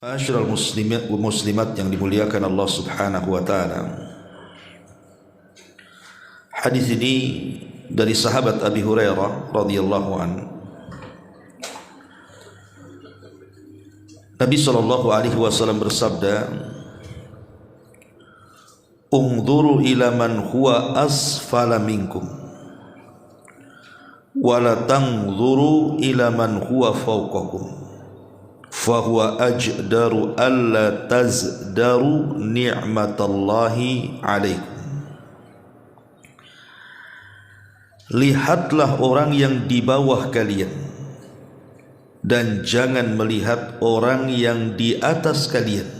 Ma'asyiral muslimat yang dimuliakan Allah Subhanahu wa taala. Hadis ini dari sahabat Abi Hurairah radhiyallahu anhu. Nabi sallallahu alaihi wasallam bersabda, "Unzuru ila man huwa asfala minkum wa la tanzuru ila man huwa fawqakum." Fahuwa ajdaru alla tazdaru ni'matallahi alaikum. Lihatlah orang yang di bawah kalian dan jangan melihat orang yang di atas kalian,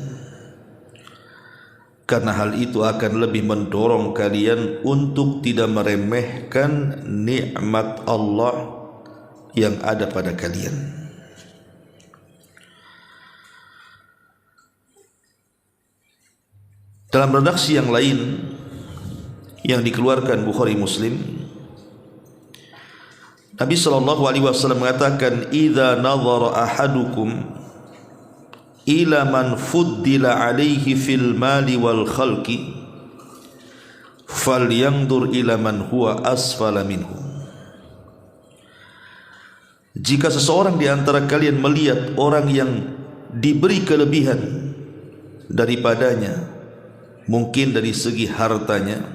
karena hal itu akan lebih mendorong kalian untuk tidak meremehkan nikmat Allah yang ada pada kalian. Dalam redaksi yang lain yang dikeluarkan Bukhari Muslim, Nabi sallallahu alaihi wasallam mengatakan, "Idza nadhara ahadukum ila man fuddila alaihi fil mali wal khalqi falyanzur ila man huwa asfala minhu." Jika seseorang di antara kalian melihat orang yang diberi kelebihan daripadanya, mungkin dari segi hartanya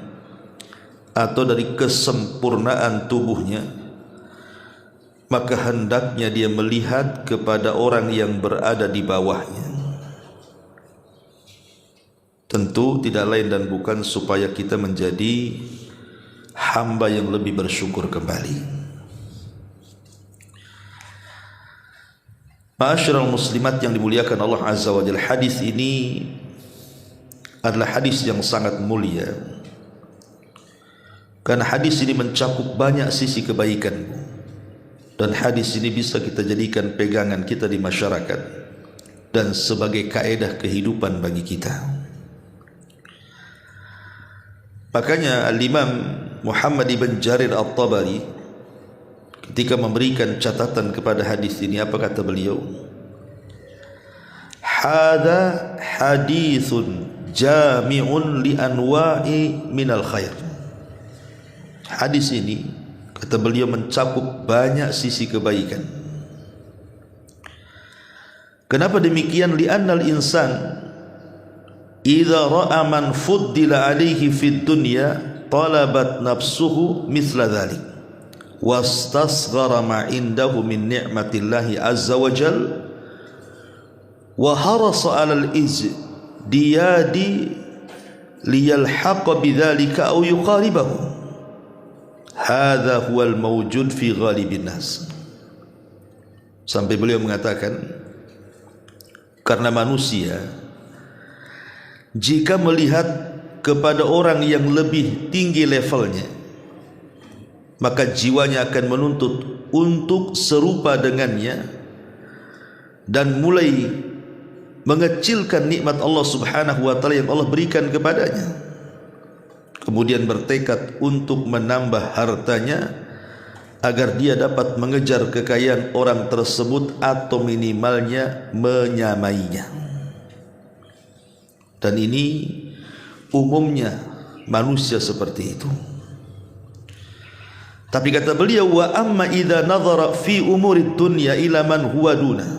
atau dari kesempurnaan tubuhnya, maka hendaknya dia melihat kepada orang yang berada di bawahnya. Tentu tidak lain dan bukan supaya kita menjadi hamba yang lebih bersyukur kembali. Ma'asyiral muslimat yang dimuliakan Allah Azza wa Jalla, hadis ini adalah hadis yang sangat mulia, karena hadis ini mencakup banyak sisi kebaikan, dan hadis ini bisa kita jadikan pegangan kita di masyarakat dan sebagai kaedah kehidupan bagi kita. Makanya Al-Imam Muhammad ibn Jarir At-Tabari ketika memberikan catatan kepada hadis ini, apa kata beliau? Hadza hadithun jami'un li anwa'i minal khair. Hadis ini, kata beliau, mencakup banyak sisi kebaikan. Kenapa demikian? Li'annal insan idza ra'a man fuddila alaihi fid dunya talabat nafsuhu mithla dhalik wastasghara ma indahu min ni'matillahi azza wa jalla wa harasa 'alal diyadi liyalhaqa bidzalika aw yuqaribahu. Hadza huwal mawjud fi ghalibin nas. Sampai beliau mengatakan, karena manusia jika melihat kepada orang yang lebih tinggi levelnya, maka jiwanya akan menuntut untuk serupa dengannya dan mulai mengecilkan nikmat Allah Subhanahu wa taala yang Allah berikan kepadanya, kemudian bertekad untuk menambah hartanya agar dia dapat mengejar kekayaan orang tersebut atau minimalnya menyamainya. Dan ini umumnya manusia seperti itu. Tapi kata beliau, wa amma idza nadhara fi umurid dunya ila man huwa duna,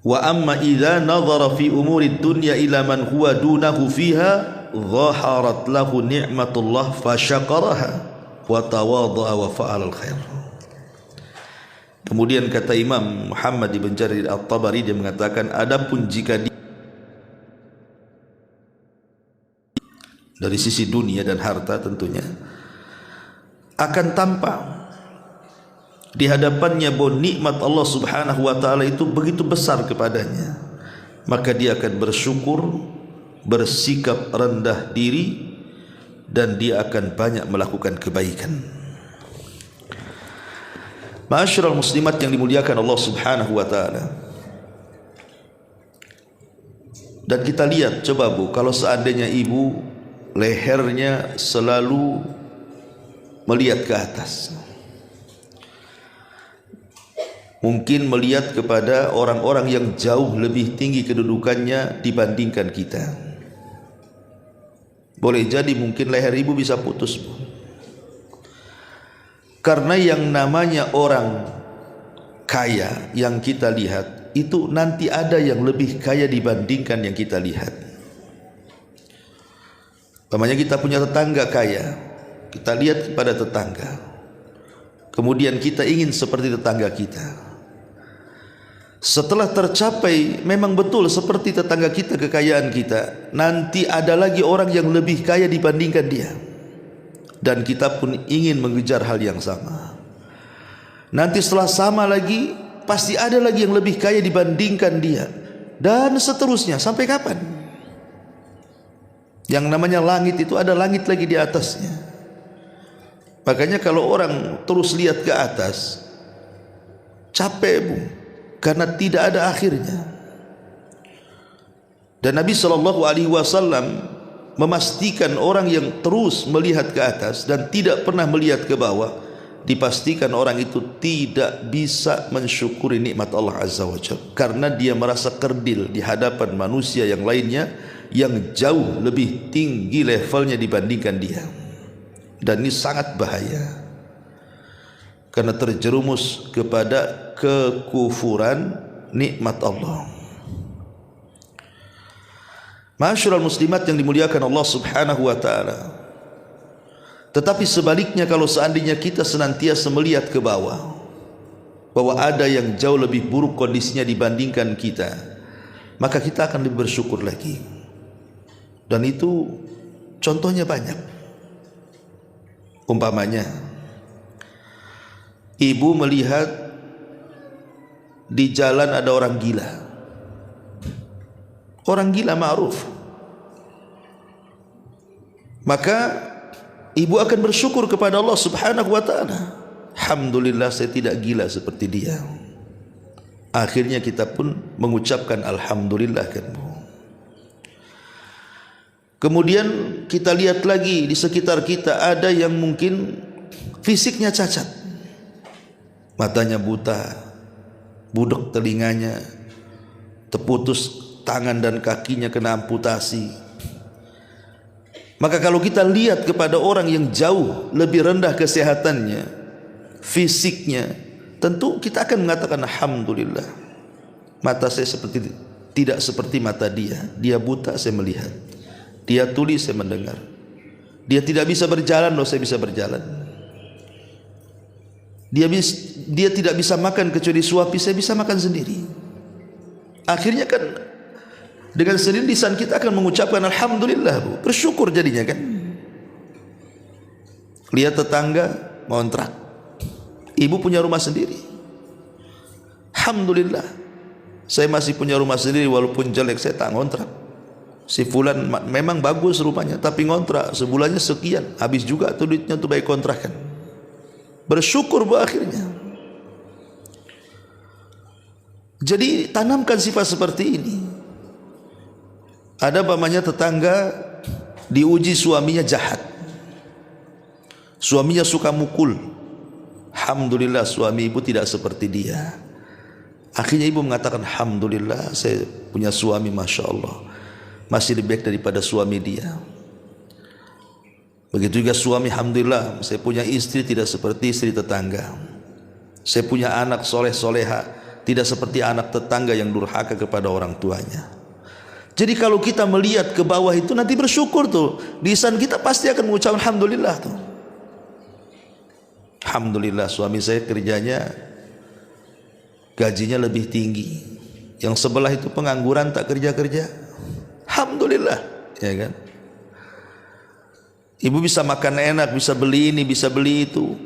wa amma idza nadhara fi umuri dunya ila man huwa dunahu fiha dhaharat lahu ni'matullah fasyakaraha wa tawadha'a wa fa'ala al-khair. Kemudian kata Imam Muhammad ibn Jarir At-Tabari, dia mengatakan, adapun jika dari sisi dunia dan harta tentunya akan tampak di hadapannya bahwa nikmat Allah Subhanahu wa taala itu begitu besar kepadanya, maka dia akan bersyukur, bersikap rendah diri, dan dia akan banyak melakukan kebaikan. Ma'asyiral muslimat yang dimuliakan Allah Subhanahu wa taala, dan kita lihat, coba Bu, kalau seandainya ibu lehernya selalu melihat ke atas, mungkin melihat kepada orang-orang yang jauh lebih tinggi kedudukannya dibandingkan kita. Boleh jadi mungkin leher ibu bisa putus, Bu. Karena yang namanya orang kaya yang kita lihat itu nanti ada yang lebih kaya dibandingkan yang kita lihat. Namanya kita punya tetangga kaya, kita lihat kepada tetangga, kemudian kita ingin seperti tetangga kita. Setelah tercapai memang betul seperti tetangga kita kekayaan kita, nanti ada lagi orang yang lebih kaya dibandingkan dia, dan kita pun ingin mengejar hal yang sama. Nanti setelah sama lagi pasti ada lagi yang lebih kaya dibandingkan dia, dan seterusnya. Sampai kapan? Yang namanya langit itu ada langit lagi di atasnya. Makanya kalau orang terus lihat ke atas, capek, Bu, karena tidak ada akhirnya. Dan Nabi SAW memastikan orang yang terus melihat ke atas dan tidak pernah melihat ke bawah, dipastikan orang itu tidak bisa mensyukuri nikmat Allah Azza wa Jalla, karena dia merasa kerdil di hadapan manusia yang lainnya yang jauh lebih tinggi levelnya dibandingkan dia. Dan ini sangat bahaya, karena terjerumus kepada kekufuran nikmat Allah. Ma'asyiral muslimat yang dimuliakan Allah Subhanahu wa taala. Tetapi sebaliknya, kalau seandainya kita senantiasa melihat ke bawah, bahwa ada yang jauh lebih buruk kondisinya dibandingkan kita, maka kita akan lebih bersyukur lagi. Dan itu contohnya banyak. Umpamanya, ibu melihat di jalan ada orang gila. Orang gila ma'ruf. Maka ibu akan bersyukur kepada Allah Subhanahu wa taala. Alhamdulillah saya tidak gila seperti dia. Akhirnya kita pun mengucapkan alhamdulillah, kan, Bu. Kemudian kita lihat lagi di sekitar kita ada yang mungkin fisiknya cacat. Matanya buta, budak telinganya, terputus tangan dan kakinya, kena amputasi. Maka kalau kita lihat kepada orang yang jauh lebih rendah kesehatannya, fisiknya, tentu kita akan mengatakan alhamdulillah. Mata saya tidak seperti mata dia. Dia buta, saya melihat. Dia tuli, saya mendengar. Dia tidak bisa berjalan, loh, saya bisa berjalan. Dia tidak bisa makan kecuali suapi, saya bisa makan sendiri. Akhirnya kan dengan sendiri lisan kita akan mengucapkan alhamdulillah, Bu. Bersyukur jadinya, kan. Lihat tetangga ngontrak, ibu punya rumah sendiri. Alhamdulillah, saya masih punya rumah sendiri walaupun jelek, saya tak ngontrak. Si fulan memang bagus rumahnya, tapi ngontrak sebulannya sekian, habis juga tuh duitnya tuh baik kontrakan. Bersyukur, Bu, akhirnya. Jadi tanamkan sifat seperti ini. Ada pamannya tetangga diuji suaminya jahat, suaminya suka mukul. Alhamdulillah suami ibu tidak seperti dia. Akhirnya ibu mengatakan alhamdulillah saya punya suami, masya Allah, masih lebih baik daripada suami dia. Begitu juga suami, alhamdulillah saya punya istri tidak seperti istri tetangga. Saya punya anak soleh soleha, tidak seperti anak tetangga yang durhaka kepada orang tuanya. Jadi kalau kita melihat ke bawah itu nanti bersyukur tuh, lisan kita pasti akan mengucap alhamdulillah tuh. Alhamdulillah suami saya kerjanya gajinya lebih tinggi, yang sebelah itu pengangguran tak kerja-kerja. Alhamdulillah, ya kan. Ibu bisa makan enak, bisa beli ini, bisa beli itu.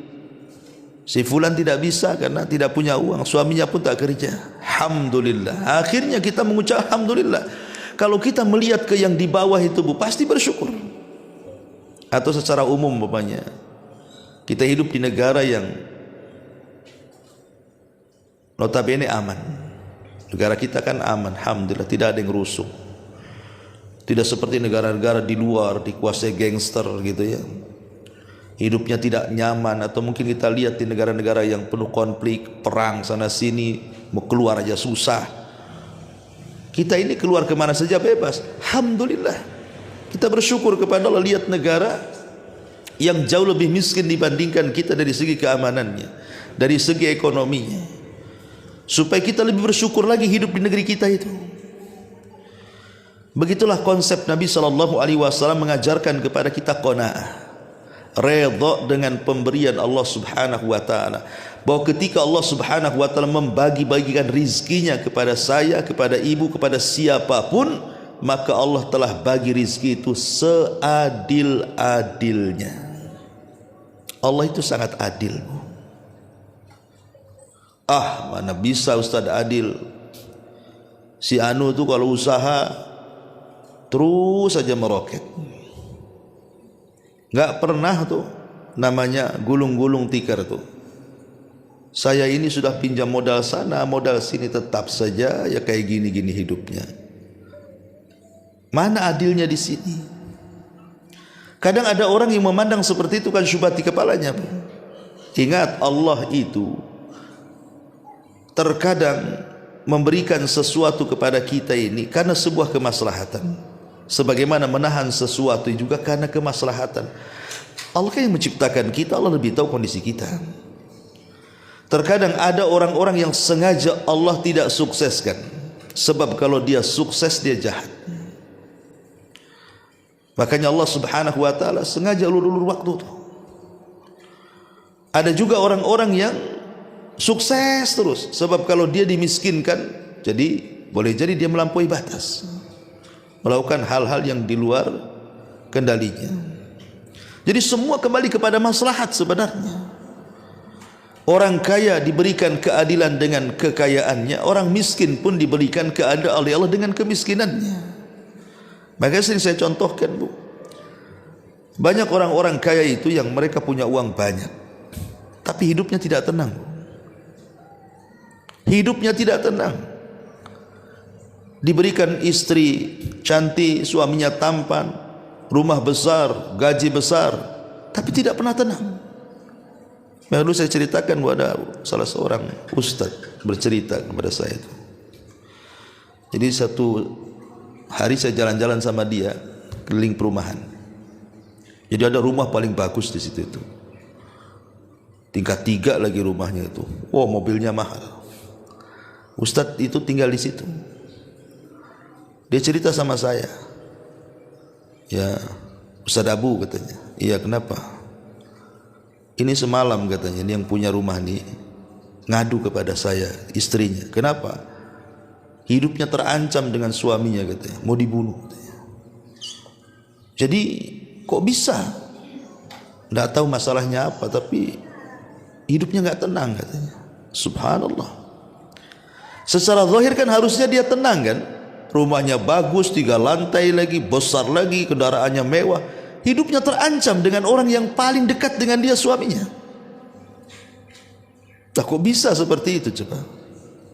Si fulan tidak bisa karena tidak punya uang, suaminya pun tak kerja. Alhamdulillah. Akhirnya kita mengucap alhamdulillah. Kalau kita melihat ke yang di bawah itu, Bu, pasti bersyukur. Atau secara umum bapaknya, kita hidup di negara yang notabene aman. Negara kita kan aman, alhamdulillah, tidak ada yang rusuh. Tidak seperti negara-negara di luar dikuasai gangster gitu ya. hidupnya tidak nyaman, atau mungkin kita lihat di negara-negara yang penuh konflik, perang sana sini, mau keluar aja susah. Kita ini keluar kemana saja bebas. Alhamdulillah, kita bersyukur kepada Allah. Lihat negara yang jauh lebih miskin dibandingkan kita dari segi keamanannya, dari segi ekonominya, supaya kita lebih bersyukur lagi hidup di negeri kita itu. Begitulah konsep Nabi SAW mengajarkan kepada kita qanaah, redha dengan pemberian Allah Subhanahu wa taala, bahwa ketika Allah Subhanahu wa taala membagi-bagikan rizkinya kepada saya, kepada ibu, kepada siapapun, maka Allah telah bagi rizki itu seadil-adilnya. Allah itu sangat adil. Mana bisa Ustaz adil? Si Anu tuh kalau usaha terus saja meroket, nggak pernah tuh namanya gulung-gulung tikar tuh. Saya ini sudah pinjam modal sana, modal sini, tetap saja ya kayak gini-gini hidupnya. Mana adilnya di sini? Kadang ada orang yang memandang seperti itu kan syubhat di kepalanya. Ingat, Allah itu terkadang memberikan sesuatu kepada kita ini karena sebuah kemaslahatan. Sebagaimana menahan sesuatu juga karena kemaslahatan. Allah kan yang menciptakan kita, Allah lebih tahu kondisi kita. Terkadang ada orang-orang yang sengaja Allah tidak sukseskan, sebab kalau dia sukses dia jahat. Makanya Allah Subhanahu wa taala sengaja ulur-ulur waktu itu. Ada juga orang-orang yang sukses terus, sebab kalau dia dimiskinkan, jadi boleh jadi dia melampaui batas, melakukan hal-hal yang di luar kendalinya. Jadi semua kembali kepada maslahat sebenarnya. Orang kaya diberikan keadilan dengan kekayaannya, orang miskin pun diberikan keadilan oleh Allah dengan kemiskinannya. Maka sering saya contohkan, Bu, banyak orang-orang kaya itu yang mereka punya uang banyak, tapi hidupnya tidak tenang, Bu. Hidupnya tidak tenang. Diberikan istri cantik, suaminya tampan, rumah besar, gaji besar, tapi tidak pernah tenang. Lalu saya ceritakan, ada salah seorang ustaz bercerita kepada saya itu. Jadi satu hari saya jalan-jalan sama dia keliling perumahan. Jadi ada rumah paling bagus di situ itu, tingkat 3 lagi rumahnya itu. Oh, mobilnya mahal. Ustaz itu tinggal di situ. Dia cerita sama saya, ya Ustaz Abu katanya, iya kenapa? Ini semalam katanya, ini yang punya rumah ini ngadu kepada saya, istrinya. Kenapa? Hidupnya terancam dengan suaminya katanya, mau dibunuh katanya. Jadi kok bisa? Nggak tahu masalahnya apa, tapi hidupnya nggak tenang katanya. Subhanallah. Secara zahir kan harusnya dia tenang kan? Rumahnya bagus, 3 lantai lagi, besar lagi, kendaraannya mewah. Hidupnya terancam dengan orang yang paling dekat dengan dia, suaminya. Nah, kok bisa seperti itu coba?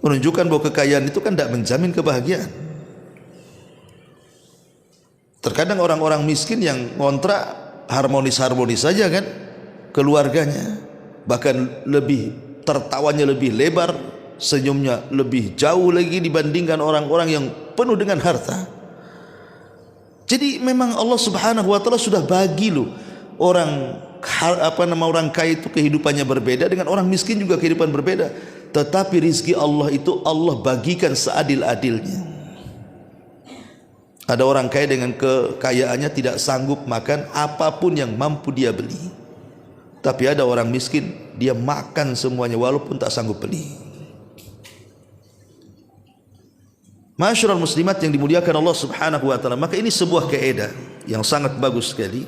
Menunjukkan bahwa kekayaan itu kan tidak menjamin kebahagiaan. Terkadang orang-orang miskin yang ngontrak harmonis-harmonis saja kan keluarganya, bahkan lebih tertawanya lebih lebar, senyumnya lebih jauh lagi dibandingkan orang-orang yang penuh dengan harta. Jadi memang Allah Subhanahu wa taala sudah bagi loh orang orang kaya itu kehidupannya berbeda, dengan orang miskin juga kehidupan berbeda. Tetapi rizki Allah itu Allah bagikan seadil-adilnya. Ada orang kaya dengan kekayaannya tidak sanggup makan apapun yang mampu dia beli. Tapi ada orang miskin, dia makan semuanya walaupun tak sanggup beli. Masyarul muslimat yang dimuliakan Allah Subhanahu wa taala, maka ini sebuah kaidah yang sangat bagus sekali.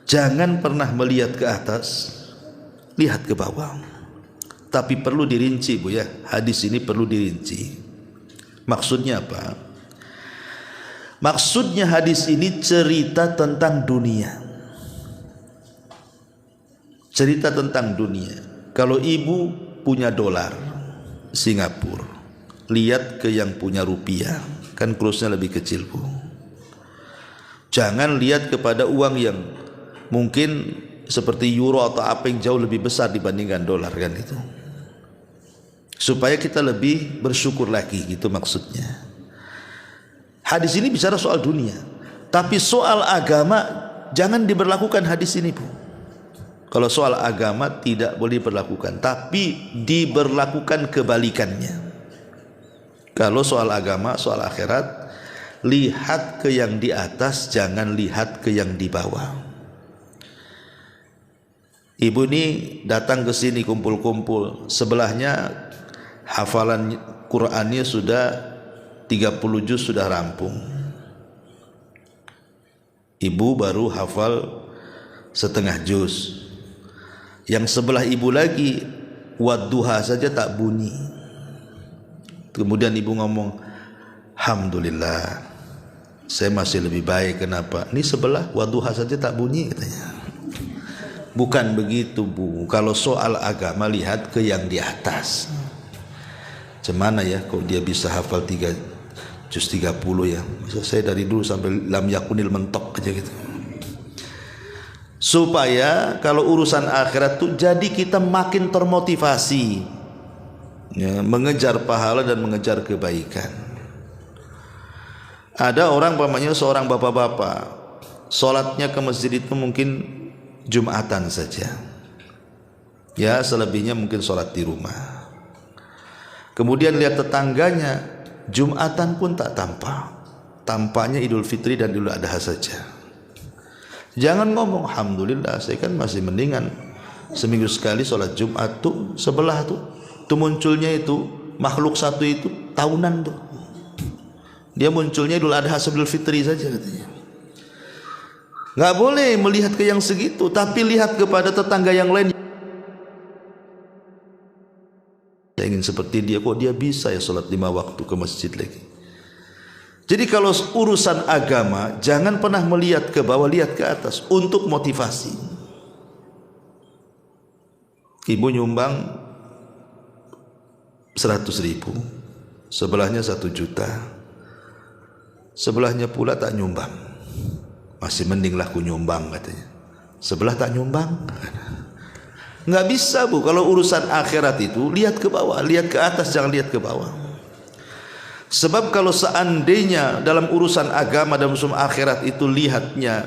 Jangan pernah melihat ke atas, lihat ke bawah. Tapi perlu dirinci, Bu ya. Hadis ini perlu dirinci. Maksudnya apa? Maksudnya hadis ini cerita tentang dunia. Cerita tentang dunia. Kalau ibu punya dolar Singapura, lihat ke yang punya rupiah, kan kurusnya lebih kecil, Bu. Jangan lihat kepada uang yang mungkin seperti euro atau apa yang jauh lebih besar dibandingkan dolar kan itu. Supaya kita lebih bersyukur lagi, gitu maksudnya. Hadis ini bicara soal dunia, tapi soal agama jangan diberlakukan hadis ini, Bu. Kalau soal agama tidak boleh diberlakukan, tapi diberlakukan kebalikannya. Kalau soal agama, soal akhirat, lihat ke yang di atas, jangan lihat ke yang di bawah. Ibu ini datang ke sini kumpul-kumpul, sebelahnya hafalan Qur'annya sudah 30 juz sudah rampung. Ibu baru hafal setengah juz. Yang sebelah ibu lagi wadduha saja tak bunyi. Kemudian ibu ngomong, alhamdulillah, saya masih lebih baik. Kenapa? Ini sebelah wadduha saja tak bunyi katanya. Bukan begitu, Bu. Kalau soal agama lihat ke yang di atas. Cemana ya kok dia bisa hafal 3 juz 30 ya. Masa saya dari dulu sampai lam yakunil mentok aja gitu. Supaya kalau urusan akhirat tuh jadi kita makin termotivasi ya, mengejar pahala dan mengejar kebaikan. Ada orang pamannya seorang bapak-bapak, sholatnya ke masjid itu mungkin Jumatan saja ya, selebihnya mungkin sholat di rumah. Kemudian lihat tetangganya Jumatan pun tak tampak, tampaknya Idul Fitri dan Idul Adha saja. Jangan ngomong alhamdulillah, saya kan masih mendingan seminggu sekali sholat Jumat tuh sebelah tuh munculnya itu makhluk satu itu tahunan tuh. Dia munculnya Idul Adha Idul Fitri saja katanya. Nggak boleh melihat ke yang segitu, tapi lihat kepada tetangga yang lain. Saya ingin seperti dia, kok dia bisa ya sholat 5 waktu ke masjid lagi. Jadi kalau urusan agama jangan pernah melihat ke bawah, lihat ke atas untuk motivasi. Ibu nyumbang 100.000, sebelahnya 1 juta, sebelahnya pula tak nyumbang. Masih mending lah ku nyumbang katanya. Sebelah tak nyumbang. Nggak bisa, Bu. Kalau urusan akhirat itu lihat ke bawah, lihat ke atas, jangan lihat ke bawah. Sebab kalau seandainya dalam urusan agama dan urusan akhirat itu lihatnya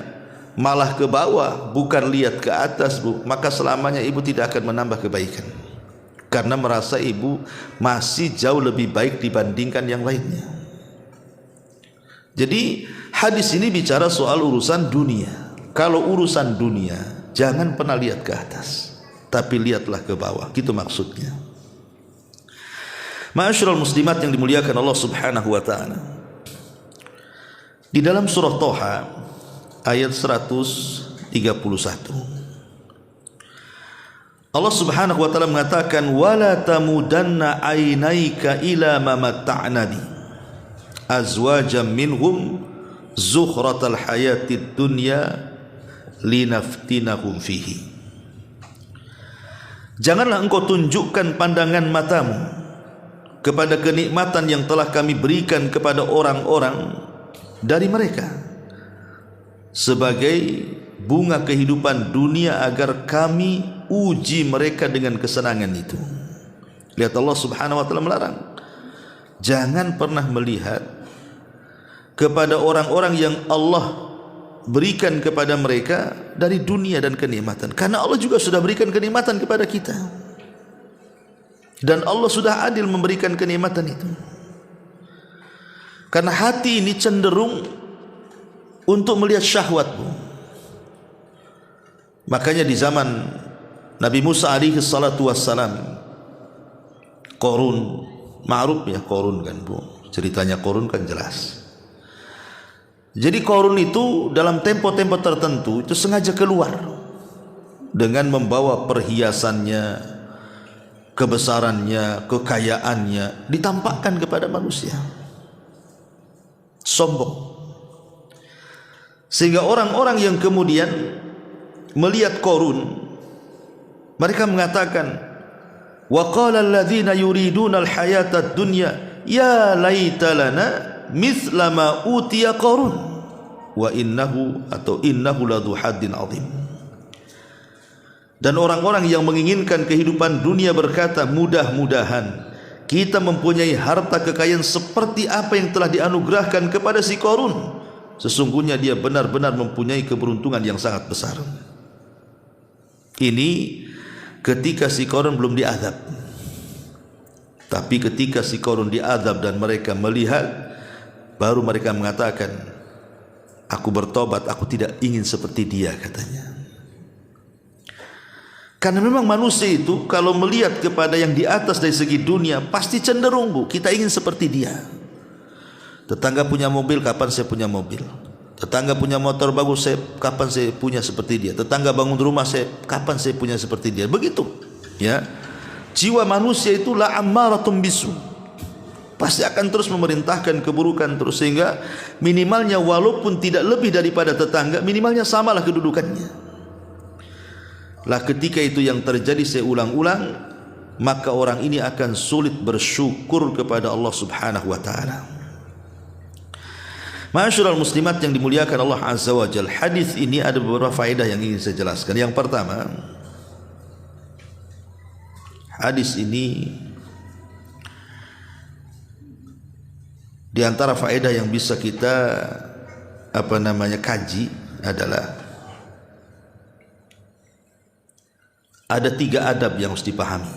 malah ke bawah, bukan lihat ke atas, Bu, maka selamanya ibu tidak akan menambah kebaikan. Karena merasa ibu masih jauh lebih baik dibandingkan yang lainnya. Jadi hadis ini bicara soal urusan dunia. Kalau urusan dunia jangan pernah lihat ke atas, tapi lihatlah ke bawah. Gitu maksudnya. Ma'asyiral muslimat yang dimuliakan Allah Subhanahu wa taala. Di dalam surah Thaha ayat 131 Allah Subhanahu wa taala mengatakan wala tamudanna ainaika ila ma matta'na bi azwajam minhum zukhratal hayatid dunya linaftinahum fihi. Janganlah engkau tunjukkan pandangan matamu kepada kenikmatan yang telah kami berikan kepada orang-orang dari mereka sebagai bunga kehidupan dunia agar kami uji mereka dengan kesenangan itu. Lihat Allah Subhanahu wa taala melarang. Jangan pernah melihat kepada orang-orang yang Allah berikan kepada mereka dari dunia dan kenikmatan, karena Allah juga sudah berikan kenikmatan kepada kita. Dan Allah sudah adil memberikan kenikmatan itu. Karena hati ini cenderung untuk melihat syahwat, Bu. Makanya di zaman Nabi Musa alaihi salatu wassalam, Qarun, ma'ruf ya Qarun kan, Bu. Ceritanya Qarun kan jelas. Jadi Qarun itu dalam tempo-tempo tertentu itu sengaja keluar dengan membawa perhiasannya, kebesarannya, kekayaannya ditampakkan kepada manusia. Sombong. Sehingga orang-orang yang kemudian melihat Qarun, mereka mengatakan, wa qala alladhina yuriduna alhayata ad-dunya ya laita lana mithla ma utiya Qarun wa innahu ladhu haddin azim. Dan orang-orang yang menginginkan kehidupan dunia berkata, mudah-mudahan kita mempunyai harta kekayaan seperti apa yang telah dianugerahkan kepada si Qarun. Sesungguhnya dia benar-benar mempunyai keberuntungan yang sangat besar. Ini ketika si Qarun belum diazab. Tapi ketika si Qarun diazab dan mereka melihat, baru mereka mengatakan, aku bertobat, aku tidak ingin seperti dia, katanya. Karena memang manusia itu kalau melihat kepada yang di atas dari segi dunia, pasti cenderung, Bu, kita ingin seperti dia. Tetangga punya mobil, kapan saya punya mobil? Tetangga punya motor bagus, kapan saya punya seperti dia? Tetangga bangun rumah, kapan saya punya seperti dia? Begitu, ya. Jiwa manusia itu la ammaratum bisu, pasti akan terus memerintahkan keburukan terus, sehingga minimalnya walaupun tidak lebih daripada tetangga, minimalnya samalah kedudukannya. Lah ketika itu yang terjadi, saya ulang-ulang, maka orang ini akan sulit bersyukur kepada Allah Subhanahu wa taala. Ma'asyiral muslimat yang dimuliakan Allah Azza wa Jalla, hadis ini ada beberapa faedah yang ingin saya jelaskan. Yang pertama, hadis ini di antara faedah yang bisa kita kaji adalah ada 3 adab yang harus dipahami.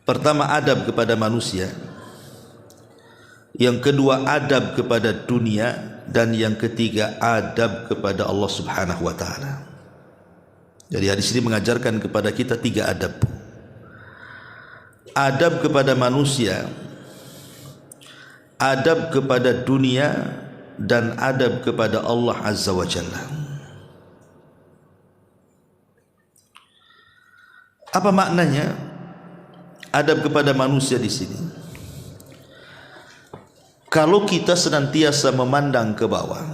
Pertama, adab kepada manusia. Yang kedua, adab kepada dunia. Dan yang ketiga, adab kepada Allah Subhanahu wa taala. Jadi hadis ini mengajarkan kepada kita 3 adab. Adab kepada manusia, adab kepada dunia, dan adab kepada Allah Azza wa Jalla. Apa maknanya adab kepada manusia di sini? Kalau kita senantiasa memandang ke bawah,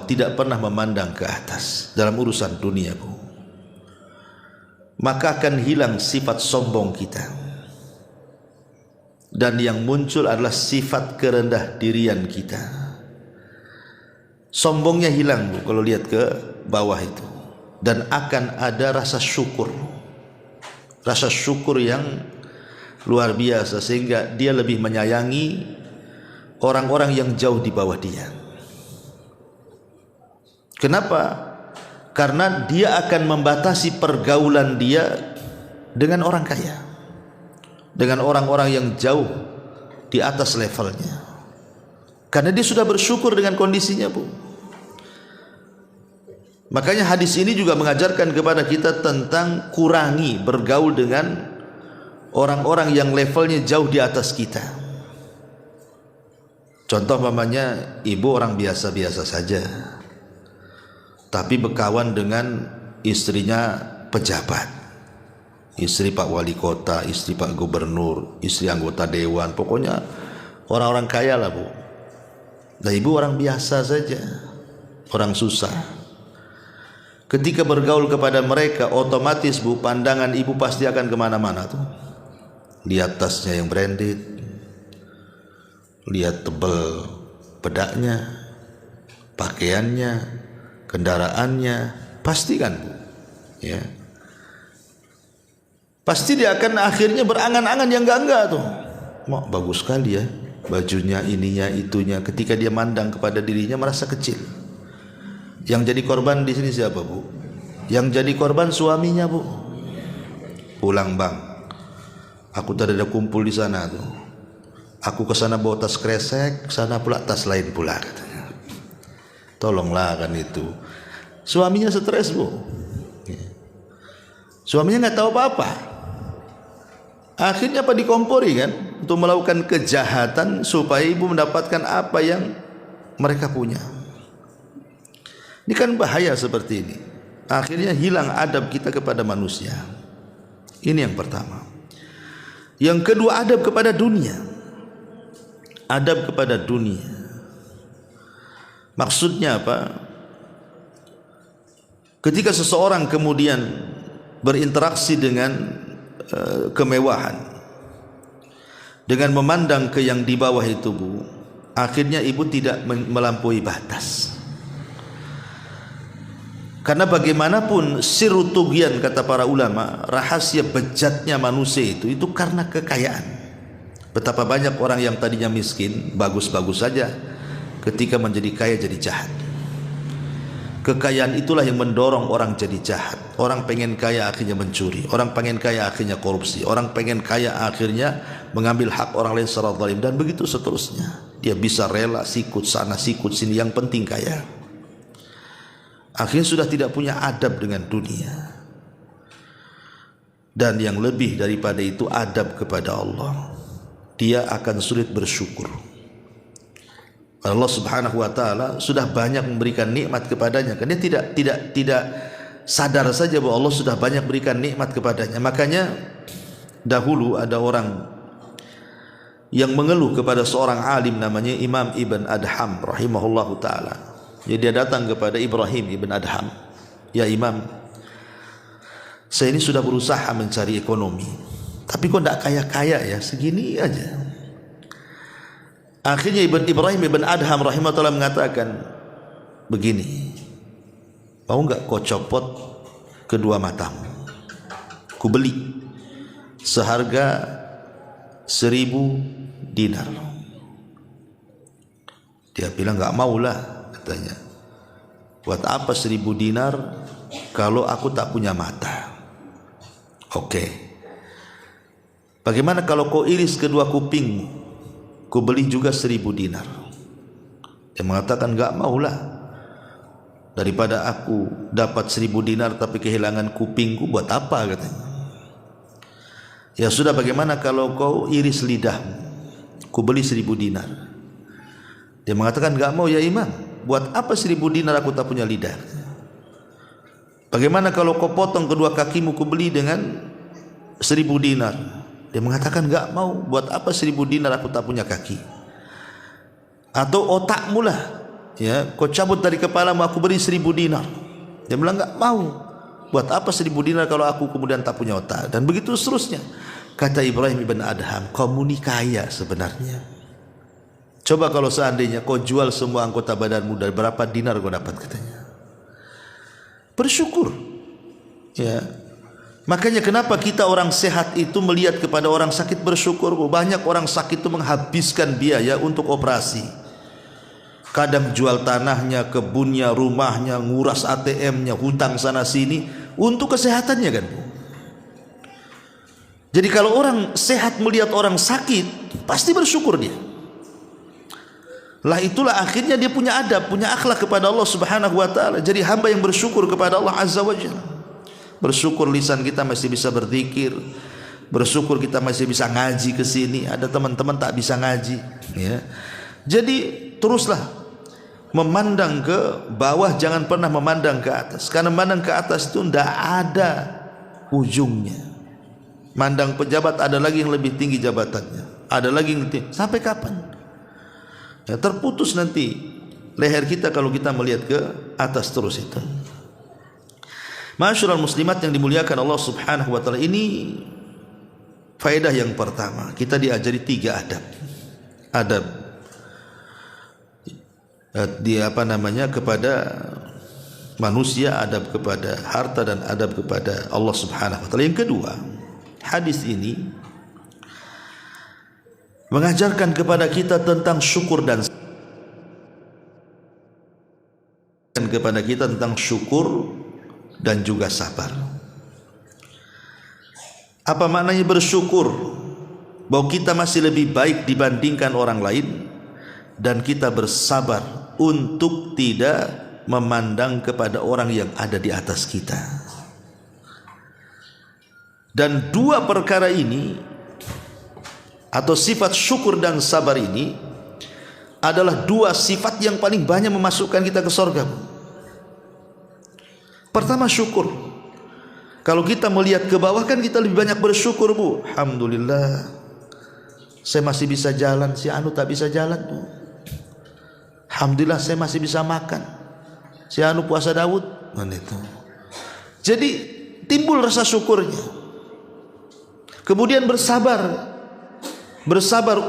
tidak pernah memandang ke atas dalam urusan dunia, Bu, maka akan hilang sifat sombong kita, dan yang muncul adalah sifat kerendah dirian kita. Sombongnya hilang, Bu, kalau lihat ke bawah itu. Dan akan ada rasa syukur yang luar biasa, sehingga dia lebih menyayangi orang-orang yang jauh di bawah dia. Kenapa? Karena dia akan membatasi pergaulan dia dengan orang kaya, dengan orang-orang yang jauh di atas levelnya, karena dia sudah bersyukur dengan kondisinya, Bu. Makanya hadis ini juga mengajarkan kepada kita tentang kurangi bergaul dengan orang-orang yang levelnya jauh di atas kita. Contoh mamanya, ibu orang biasa-biasa saja, tapi berkawan dengan istrinya pejabat, istri Pak Wali Kota, istri Pak Gubernur, istri anggota dewan, pokoknya orang-orang kaya lah, Bu. Nah, ibu orang biasa saja, orang susah. Ketika bergaul kepada mereka, otomatis, Bu, pandangan ibu pasti akan kemana-mana tuh. Lihat tasnya yang branded, lihat tebel bedaknya, pakaiannya, kendaraannya, pasti kan, Bu, ya. Pasti dia akan akhirnya berangan-angan yang enggak tuh. Mau bagus sekali ya, bajunya, ininya, itunya. Ketika dia mandang kepada dirinya merasa kecil. Yang jadi korban di sini siapa, Bu? Yang jadi korban suaminya, Bu. Pulang, Bang, aku tadi ada kumpul di sana tuh. Aku ke sana bawa tas kresek, sana pula tas lain pula, katanya. Tolonglah kan itu. Suaminya stres, Bu. Suaminya nggak tahu apa-apa. Akhirnya apa, dikompori kan untuk melakukan kejahatan supaya ibu mendapatkan apa yang mereka punya. Ini kan bahaya seperti ini. Akhirnya hilang adab kita kepada manusia. Ini yang pertama. Yang kedua, adab kepada dunia. Adab kepada dunia. Maksudnya apa? Ketika seseorang kemudian berinteraksi dengan kemewahan, dengan memandang ke yang di bawah itu, Bu, akhirnya ibu tidak melampaui batas. Karena bagaimanapun sirru tughyan, kata para ulama, rahasia bejatnya manusia itu karena kekayaan. Betapa banyak orang yang tadinya miskin, bagus-bagus saja, ketika menjadi kaya jadi jahat. Kekayaan itulah yang mendorong orang jadi jahat. Orang pengen kaya akhirnya mencuri, orang pengen kaya akhirnya korupsi, orang pengen kaya akhirnya mengambil hak orang lain secara zalim, dan begitu seterusnya. Dia bisa rela sikut sana sikut sini, yang penting kaya. Akhirnya sudah tidak punya adab dengan dunia. Dan yang lebih daripada itu, adab kepada Allah. Dia akan sulit bersyukur. Allah Subhanahu wa taala sudah banyak memberikan nikmat kepadanya, karena dia tidak sadar saja bahwa Allah sudah banyak berikan nikmat kepadanya. Makanya dahulu ada orang yang mengeluh kepada seorang alim namanya Imam Ibn Adham rahimahullahu taala. Jadi dia datang kepada Ibrahim Ibn Adham, "Ya Imam, saya ini sudah berusaha mencari ekonomi, tapi kok tidak kaya-kaya ya, segini aja." Akhirnya Ibrahim Ibn Adham rahimahullah mengatakan begini, "Mau enggak kau copot kedua matamu, ku beli seharga 1000 dinar." Dia bilang, "Enggak maulah," katanya. "Buat apa 1000 dinar kalau aku tak punya mata?" "Oke. Bagaimana kalau kau iris kedua kupingmu, ku beli juga 1000 dinar." Dia mengatakan, "Enggak maulah. Daripada aku dapat 1000 dinar tapi kehilangan kupingku, buat apa?" katanya. "Ya sudah, bagaimana kalau kau iris lidahmu, ku beli 1000 dinar." Dia mengatakan, "Enggak mau ya Imam. Buat apa 1000 dinar aku tak punya lidah?" "Bagaimana kalau kau potong kedua kakimu, ku beli dengan 1000 dinar." Dia mengatakan, "Enggak mau. Buat apa 1000 dinar aku tak punya kaki?" "Atau otakmu lah, ya, kau cabut dari kepalamu, aku beri 1000 dinar." Dia bilang, "Enggak mau. Buat apa 1000 dinar kalau aku kemudian tak punya otak?" Dan begitu seterusnya. Kata Ibrahim Ibn Adham, "Kamu ini kaya sebenarnya. Coba kalau seandainya kau jual semua anggota badanmu, dari berapa dinar kau dapat?" katanya. Bersyukur. Ya. Makanya kenapa kita orang sehat itu melihat kepada orang sakit bersyukur. Banyak orang sakit itu menghabiskan biaya untuk operasi. Kadang jual tanahnya, kebunnya, rumahnya, nguras ATM-nya, hutang sana sini untuk kesehatannya kan. Jadi kalau orang sehat melihat orang sakit, pasti bersyukur dia. Lah itulah akhirnya dia punya adab, punya akhlak kepada Allah Subhanahu wa taala. Jadi hamba yang bersyukur kepada Allah Azza wa Jalla. Bersyukur lisan kita masih bisa berzikir, bersyukur kita masih bisa ngaji ke sini. Ada teman-teman tak bisa ngaji, ya. Jadi teruslah memandang ke bawah, jangan pernah memandang ke atas. Karena memandang ke atas itu tidak ada ujungnya. Mandang pejabat, ada lagi yang lebih tinggi jabatannya, ada lagi yang lebih tinggi. Sampai kapan? Ya, terputus nanti leher kita kalau kita melihat ke atas terus itu. Ma'asyiral muslimat yang dimuliakan Allah Subhanahu wa taala, ini faedah yang pertama. Kita diajari 3 adab. Adab kepada manusia, adab kepada harta, dan adab kepada Allah Subhanahu wa taala. Yang kedua, hadis ini mengajarkan kepada kita tentang syukur dan juga sabar. Apa maknanya bersyukur? Bahwa kita masih lebih baik dibandingkan orang lain, dan kita bersabar untuk tidak memandang kepada orang yang ada di atas kita. Dan 2 perkara ini, atau sifat syukur dan sabar ini, adalah 2 sifat yang paling banyak memasukkan kita ke surga. Pertama, syukur. Kalau kita melihat ke bawah kan kita lebih banyak bersyukur, Bu. Alhamdulillah, saya masih bisa jalan, si anu tak bisa jalan, Bu. Alhamdulillah, saya masih bisa makan, si anu puasa Daud. Itu. Jadi timbul rasa syukurnya. Kemudian bersabar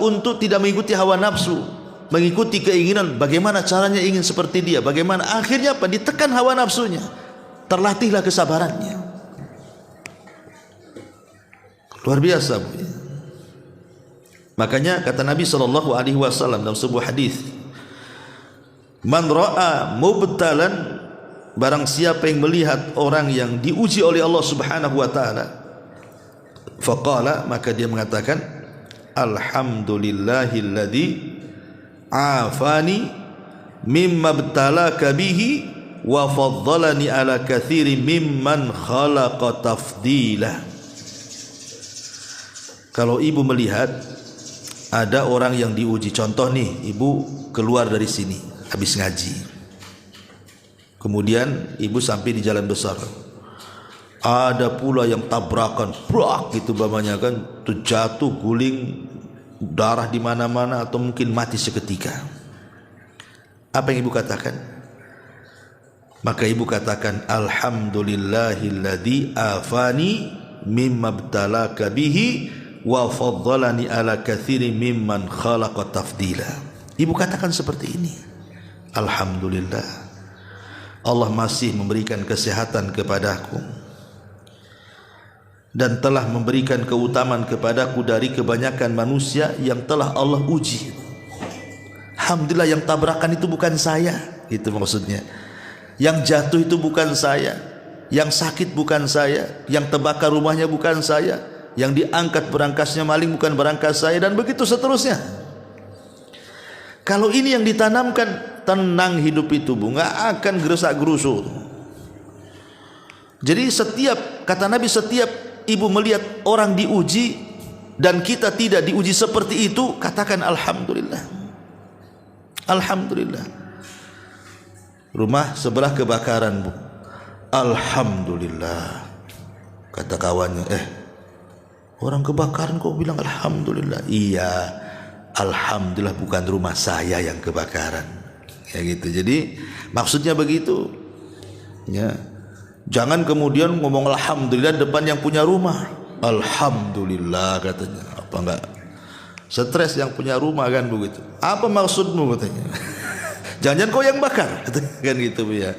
untuk tidak mengikuti hawa nafsu, mengikuti keinginan. Bagaimana caranya ingin seperti dia, bagaimana akhirnya apa? Ditekan hawa nafsunya. terlatihlah kesabarannya. Luar biasa, Bu. Makanya kata Nabi SAW dalam sebuah hadis, man ra'a mubtalan, barang siapa yang melihat orang yang diuji oleh Allah Subhanahu wa taala, faqala, maka dia mengatakan, alhamdulillahilladzi afani mimma btalaka bihi wa faddalani ala katsiri mimman khalaqa tafdila. Kalau ibu melihat ada orang yang diuji, contoh nih, ibu keluar dari sini habis ngaji, kemudian ibu sampai di jalan besar, ada pula yang tabrakan, brak gitu bapaknya kan, terjatuh guling, darah di mana-mana, atau mungkin mati seketika. Apa yang ibu katakan? Maka ibu katakan, alhamdulillahilladzi afani mimma btalaka bihi wa faddalani ala katsiri mimman khalaqa tafdila. Ibu katakan seperti ini, alhamdulillah, Allah masih memberikan kesehatan kepadaku dan telah memberikan keutamaan kepadaku dari kebanyakan manusia yang telah Allah uji. Alhamdulillah, yang tabrakan itu bukan saya, itu maksudnya. Yang jatuh itu bukan saya, yang sakit bukan saya, yang terbakar rumahnya bukan saya, yang diangkat berangkasnya maling bukan berangkas saya, dan begitu seterusnya. Kalau ini yang ditanamkan, tenang hidup itu, Bu, nggak akan gerusak-gerusu. Jadi setiap, kata Nabi, setiap ibu melihat orang diuji dan kita tidak diuji seperti itu, katakan alhamdulillah. Alhamdulillah. Rumah sebelah kebakaran, Bu, alhamdulillah. Kata kawannya, orang kebakaran kok bilang alhamdulillah? Iya, alhamdulillah bukan rumah saya yang kebakaran. Ya gitu. Jadi maksudnya begitu. Ya. Jangan kemudian ngomong alhamdulillah depan yang punya rumah. Alhamdulillah katanya. Apa enggak stres yang punya rumah kan begitu? Apa maksudmu katanya? Jangan-jangan kau yang bakar kan gitu ya.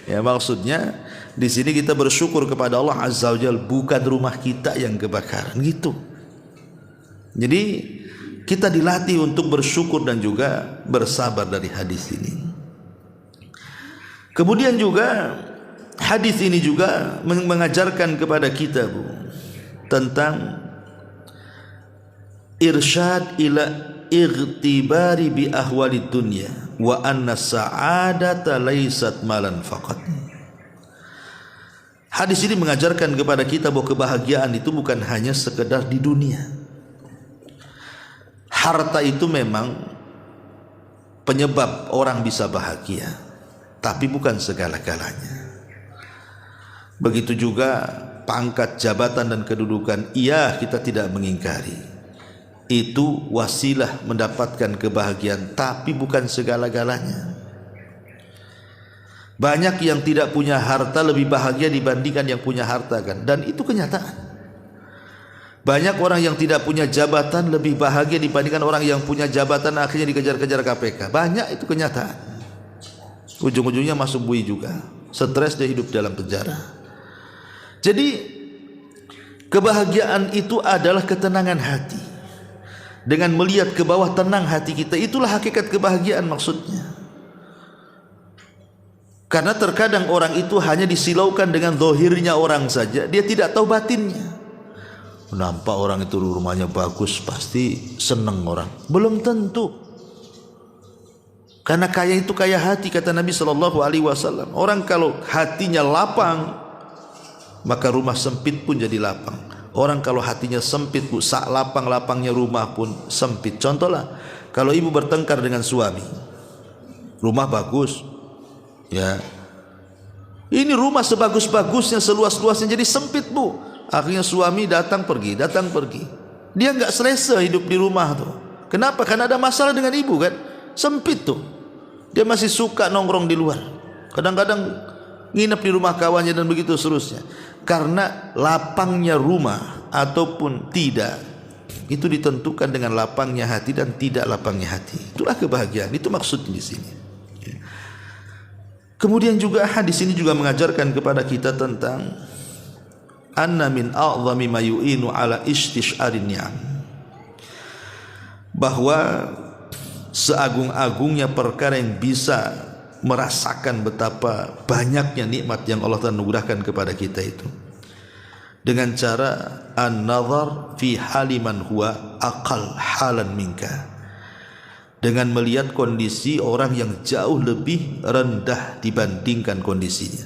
Ya maksudnya di sini kita bersyukur kepada Allah Azza wa Jalla, bukan rumah kita yang kebakaran gitu. Jadi kita dilatih untuk bersyukur dan juga bersabar dari hadis ini. Kemudian juga hadis ini juga mengajarkan kepada kita, Bu, tentang irsyad ila ightibari bi ahwalid dunya wa anna sa'adata laysat malan faqat. Hadis ini mengajarkan kepada kita bahwa kebahagiaan itu bukan hanya sekedar di dunia. Harta itu memang penyebab orang bisa bahagia, tapi bukan segala-galanya. Begitu juga pangkat, jabatan dan kedudukan, iya kita tidak mengingkari. Itu wasilah mendapatkan kebahagiaan, tapi bukan segala-galanya. Banyak yang tidak punya harta lebih bahagia dibandingkan yang punya harta kan, dan itu kenyataan. Banyak orang yang tidak punya jabatan lebih bahagia dibandingkan orang yang punya jabatan akhirnya dikejar-kejar KPK. Banyak, itu kenyataan. Ujung-ujungnya masuk bui juga, stres, dia hidup dalam penjara. Jadi kebahagiaan itu adalah ketenangan hati. Dengan melihat ke bawah tenang hati kita, itulah hakikat kebahagiaan maksudnya. Karena terkadang orang itu hanya disilaukan dengan zahirnya orang saja, dia tidak tahu batinnya. Nampak orang itu rumahnya bagus, pasti senang orang. Belum tentu. Karena kaya itu kaya hati, kata Nabi SAW. Orang kalau hatinya lapang, maka rumah sempit pun jadi lapang. Orang kalau hatinya sempit, Bu, sak lapang-lapangnya rumah pun sempit. Contohlah, kalau ibu bertengkar dengan suami, rumah bagus, ya, ini rumah sebagus-bagusnya, seluas-luasnya jadi sempit, Bu. Akhirnya suami datang pergi. Dia nggak selesa hidup di rumah tuh. Kenapa? Karena ada masalah dengan ibu kan. Sempit tuh. Dia masih suka nongkrong di luar. Kadang-kadang nginep di rumah kawannya dan begitu seterusnya. Karena lapangnya rumah ataupun tidak, itu ditentukan dengan lapangnya hati dan tidak lapangnya hati. Itulah kebahagiaan. Itu maksudnya di sini. Kemudian juga hadis ini juga mengajarkan kepada kita tentang anna min a'zami ma yu'inu ala istish'arin ni'am, bahwa seagung-agungnya perkara yang bisa merasakan betapa banyaknya nikmat yang Allah telah anugerahkan kepada kita itu dengan cara an-nazar fi haliman huwa aqal halan minka, dengan melihat kondisi orang yang jauh lebih rendah dibandingkan kondisinya,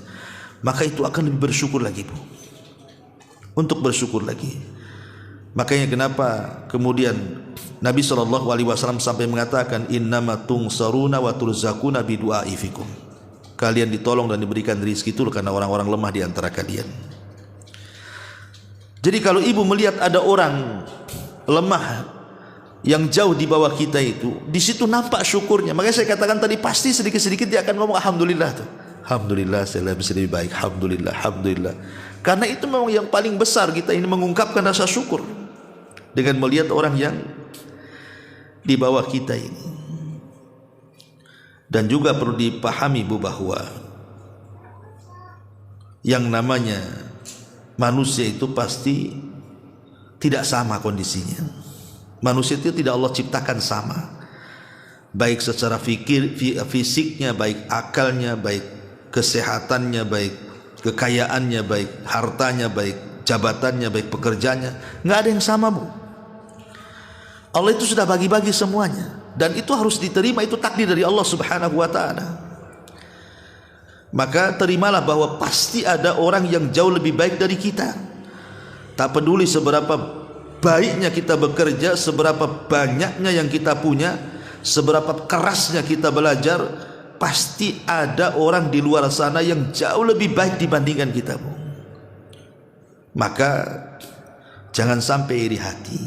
maka itu akan lebih bersyukur lagi, Bu, untuk bersyukur lagi. Makanya kenapa kemudian Nabi SAW sampai mengatakan innama tungsaruna wa turzakuna bidu'ai fikum, kalian ditolong dan diberikan rezeki itu karena orang-orang lemah di antara kalian. Jadi kalau ibu melihat ada orang lemah yang jauh di bawah kita itu, di situ nampak syukurnya. Makanya saya katakan tadi, pasti sedikit-sedikit dia akan ngomong alhamdulillah tuh. Alhamdulillah saya bisa lebih baik. Alhamdulillah, alhamdulillah. Karena itu memang yang paling besar, kita ini mengungkapkan rasa syukur dengan melihat orang yang di bawah kita ini. Dan juga perlu dipahami, Bu, bahwa yang namanya manusia itu pasti tidak sama kondisinya. Manusia itu tidak Allah ciptakan sama, baik secara fisiknya, baik akalnya, baik kesehatannya, baik kekayaannya, baik hartanya, baik jabatannya, baik pekerjaannya. Nggak ada yang sama, Bu. Allah itu sudah bagi-bagi semuanya, dan itu harus diterima, itu takdir dari Allah Subhanahu wa ta'ala. Maka terimalah bahwa pasti ada orang yang jauh lebih baik dari kita. Tak peduli seberapa baiknya kita bekerja, seberapa banyaknya yang kita punya, seberapa kerasnya kita belajar, pasti ada orang di luar sana yang jauh lebih baik dibandingkan kita, Bu. Maka jangan sampai iri hati.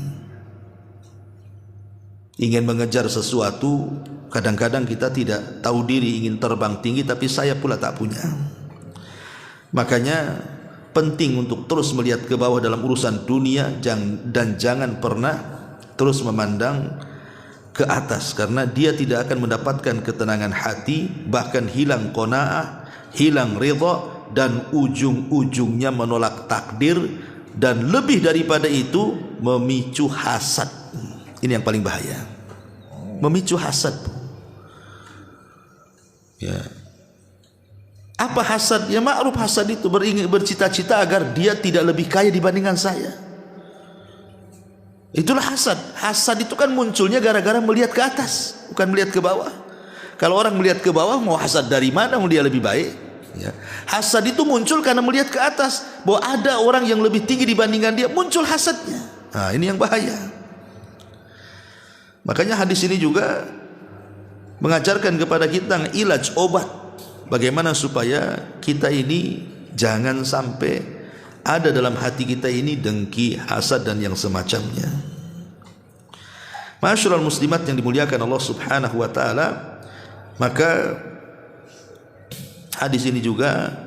Ingin mengejar sesuatu, kadang-kadang kita tidak tahu diri, ingin terbang tinggi tapi saya pula tak punya. Makanya penting untuk terus melihat ke bawah dalam urusan dunia, dan jangan pernah terus memandang ke atas, karena dia tidak akan mendapatkan ketenangan hati, bahkan hilang qanaah, hilang ridha, dan ujung-ujungnya menolak takdir, dan lebih daripada itu memicu hasad. Ini yang paling bahaya, memicu hasad. Ya. Apa hasad? Ya ma'ruf hasad itu bercita-cita agar dia tidak lebih kaya dibandingkan saya. Itulah hasad. Hasad itu kan munculnya gara-gara melihat ke atas, bukan melihat ke bawah. Kalau orang melihat ke bawah, mau hasad dari mana? Mau dia lebih baik? Ya. Hasad itu muncul karena melihat ke atas, bahwa ada orang yang lebih tinggi dibandingkan dia, muncul hasadnya. Nah, ini yang bahaya. Makanya hadis ini juga mengajarkan kepada kita ilaj, obat, bagaimana supaya kita ini jangan sampai ada dalam hati kita ini dengki, hasad, dan yang semacamnya. Ma'asyiral muslimat yang dimuliakan Allah Subhanahu wa ta'ala, maka hadis ini juga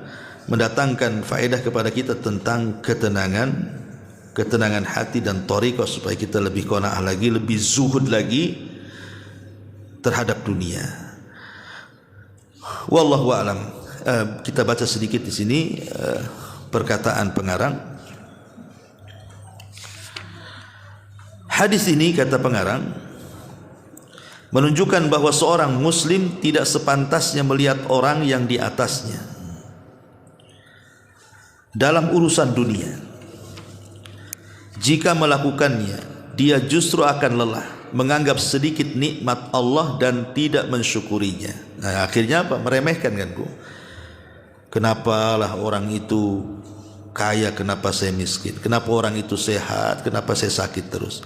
mendatangkan faedah kepada kita tentang ketenangan hati dan thariqah, supaya kita lebih qanaah lagi, lebih zuhud lagi terhadap dunia. Wallahu a'lam. Kita baca sedikit di sini perkataan pengarang. Hadis ini, kata pengarang, menunjukkan bahwa seorang muslim tidak sepantasnya melihat orang yang di atasnya dalam urusan dunia. Jika melakukannya, dia justru akan lelah, menganggap sedikit nikmat Allah dan tidak mensyukurinya. Nah, akhirnya apa? Meremehkan, kan, Bu? Kenapalah orang itu kaya, kenapa saya miskin? Kenapa orang itu sehat, kenapa saya sakit terus?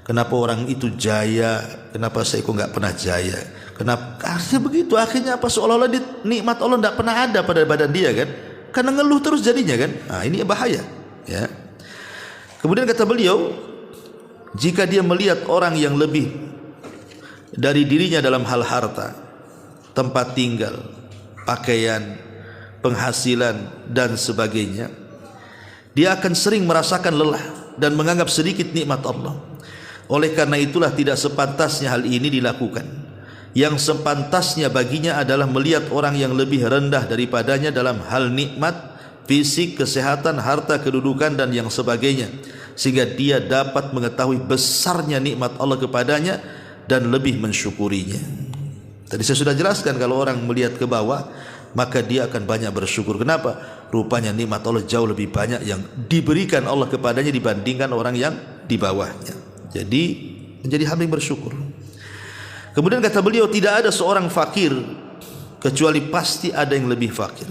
Kenapa orang itu jaya, kenapa saya kok nggak pernah jaya? Kenapa? Akhirnya begitu. Akhirnya apa? Seolah-olah nikmat Allah tidak pernah ada pada badan dia, kan? Karena ngeluh terus jadinya, kan? Nah, ini bahaya, ya. Kemudian kata beliau, jika dia melihat orang yang lebih dari dirinya dalam hal harta, tempat tinggal, pakaian, penghasilan, dan sebagainya, dia akan sering merasakan lelah dan menganggap sedikit nikmat Allah. Oleh karena itulah tidak sepantasnya hal ini dilakukan. Yang sepantasnya baginya adalah melihat orang yang lebih rendah daripadanya dalam hal nikmat, fisik, kesehatan, harta, kedudukan dan yang sebagainya, sehingga dia dapat mengetahui besarnya nikmat Allah kepadanya dan lebih mensyukurinya. Tadi saya sudah jelaskan, kalau orang melihat ke bawah maka dia akan banyak bersyukur. Kenapa? Rupanya nikmat Allah jauh lebih banyak yang diberikan Allah kepadanya dibandingkan orang yang di bawahnya. Jadi menjadi hamba yang bersyukur. Kemudian kata beliau, tidak ada seorang fakir kecuali pasti ada yang lebih fakir.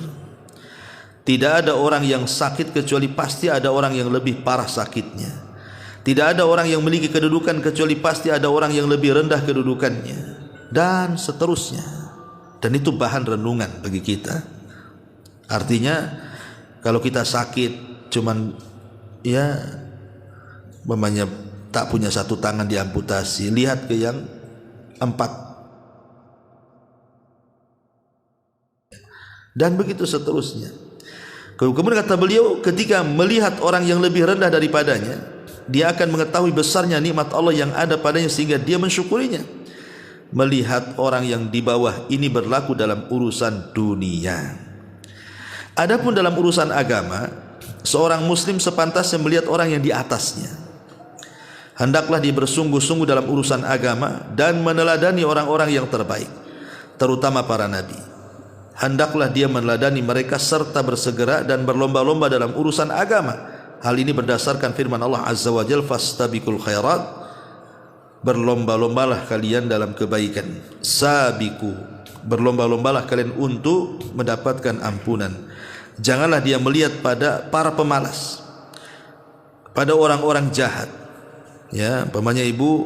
Tidak ada orang yang sakit kecuali pasti ada orang yang lebih parah sakitnya. Tidak ada orang yang memiliki kedudukan kecuali pasti ada orang yang lebih rendah kedudukannya, dan seterusnya. Dan itu bahan renungan bagi kita. Artinya kalau kita sakit cuman ya mamanya tak punya satu tangan diamputasi, lihat ke yang 4, dan begitu seterusnya. Kemudian kata beliau, ketika melihat orang yang lebih rendah daripadanya, dia akan mengetahui besarnya nikmat Allah yang ada padanya sehingga dia mensyukurinya. Melihat orang yang di bawah ini berlaku dalam urusan dunia. Adapun dalam urusan agama, seorang muslim sepantasnya melihat orang yang di atasnya. Hendaklah dia bersungguh-sungguh dalam urusan agama dan meneladani orang-orang yang terbaik, terutama para nabi. Hendaklah dia meneladani mereka serta bersegera dan berlomba-lomba dalam urusan agama. Hal ini berdasarkan firman Allah Azza wa Jalla, fastabiqul khairat, berlomba-lombalah kalian dalam kebaikan. Sabiqu, berlomba-lombalah kalian untuk mendapatkan ampunan. Janganlah dia melihat pada para pemalas, pada orang-orang jahat. Ya, umpamanya ibu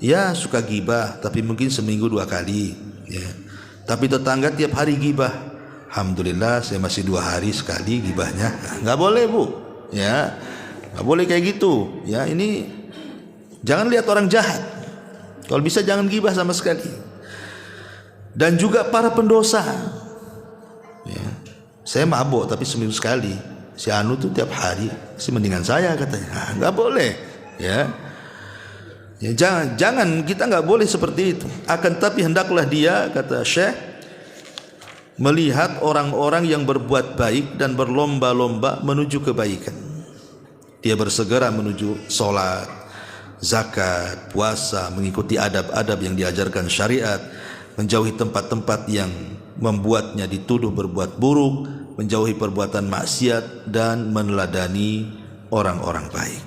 ya suka gibah, tapi mungkin seminggu 2 kali, ya. Tapi tetangga tiap hari gibah. Alhamdulillah saya masih 2 hari sekali gibahnya. Enggak boleh, Bu. Ya. Enggak boleh kayak gitu. Ya, ini jangan lihat orang jahat. Kalau bisa jangan gibah sama sekali. Dan juga para pendosa. Ya. Saya mabuk tapi seminggu sekali. Si Anu tuh tiap hari, si mendingan saya katanya. Enggak boleh. Ya, jangan kita nggak boleh seperti itu. Akan tapi hendaklah dia, kata Syekh, melihat orang-orang yang berbuat baik dan berlomba-lomba menuju kebaikan. Dia bersegera menuju sholat, zakat, puasa, mengikuti adab-adab yang diajarkan syariat, menjauhi tempat-tempat yang membuatnya dituduh berbuat buruk, menjauhi perbuatan maksiat dan meneladani orang-orang baik.